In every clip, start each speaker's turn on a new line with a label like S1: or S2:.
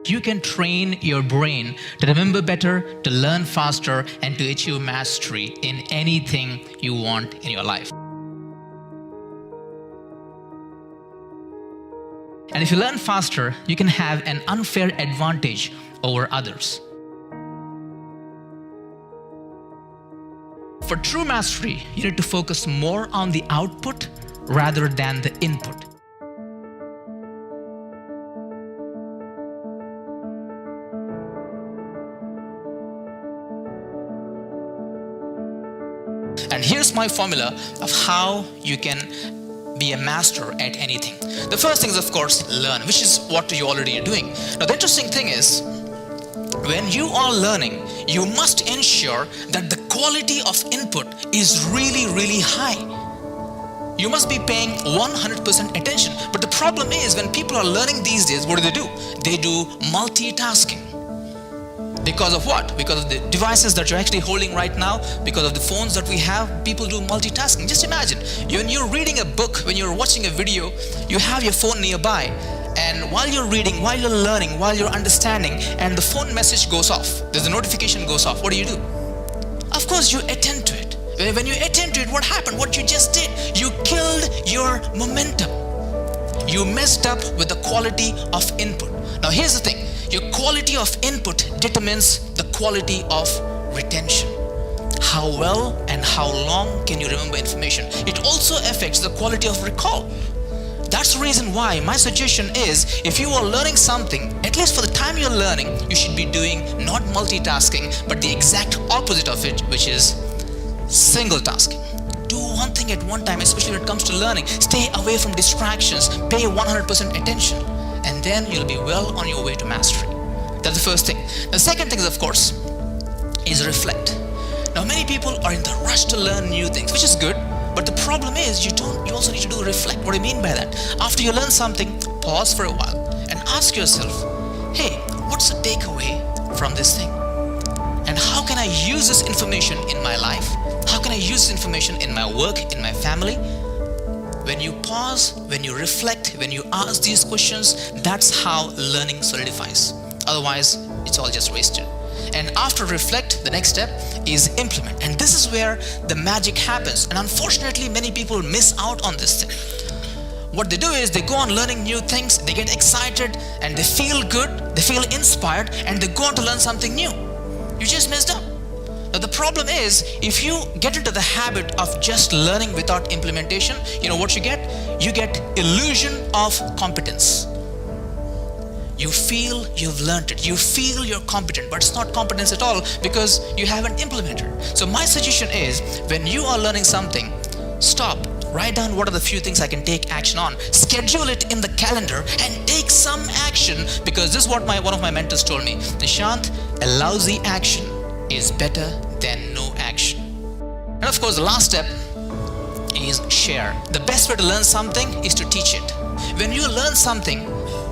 S1: You can train your brain to remember better, to learn faster, and to achieve mastery in anything you want in your life. And if you learn faster, you can have an unfair advantage over others. For true mastery, you need to focus more on the output rather than the input. And here's my formula of how you can be a master at anything. The first thing is, of course, learn, which is what you already are doing. Now, the interesting thing is, when you are learning, you must ensure that the quality of input is really, really high. You must be paying 100% attention. But the problem is, when people are learning these days, what do? They do multitasking. Because of what? Because of the devices that you're actually holding right now, because of the phones that we have, people do multitasking. Just imagine, when you're reading a book, when you're watching a video, you have your phone nearby, and while you're reading, while you're learning, while you're understanding, and the phone message goes off, there's a notification goes off, what do? Of course, you attend to it. When you attend to it, what happened? What you just did? You killed your momentum. You messed up with the quality of input. Now, here's the thing. Your quality of input determines the quality of retention. How well and how long can you remember information? It also affects the quality of recall. That's the reason why my suggestion is, if you are learning something, at least for the time you're learning, you should be doing not multitasking, but the exact opposite of it, which is single tasking. Do one thing at one time, especially when it comes to learning. Stay away from distractions. Pay 100% attention. And then you'll be well on your way to mastery. That's the first thing. The second thing, of course, is reflect. Now, many people are in the rush to learn new things, which is good, but the problem is you also need to do reflect. What do I mean by that? After you learn something, pause for a while and ask yourself, hey, what's the takeaway from this thing? And how can I use this information in my life? How can I use this information in my work, in my family? When you pause, when you reflect, when you ask these questions, that's how learning solidifies. Otherwise, it's all just wasted. And after reflect, the next step is implement. And this is where the magic happens. And unfortunately, many people miss out on this thing. What they do is they go on learning new things, they get excited, and they feel good, they feel inspired, and they go on to learn something new. You just messed up. Now, the problem is, if you get into the habit of just learning without implementation, you know what you get? You get illusion of competence. You feel you've learned it. You feel you're competent, but it's not competence at all because you haven't implemented. So my suggestion is, when you are learning something, stop. Write down what are the few things I can take action on. Schedule it in the calendar and take some action, because this is what one of my mentors told me. Nishant, a lousy action is better than no action. And of course, the last step is share. The best way to learn something is to teach it. When you learn something,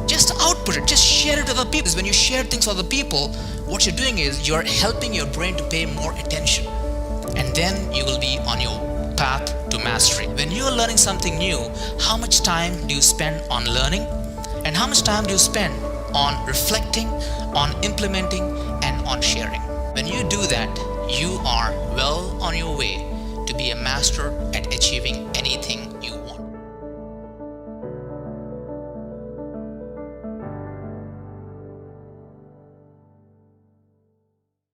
S1: just output it, just share it with other people. When you share things with other people, what you're doing is you're helping your brain to pay more attention. And then you will be on your path to mastery. When you're learning something new, how much time do you spend on learning? And how much time do you spend on reflecting, on implementing, and on sharing? When you do that, you are well on your way to be a master at achieving anything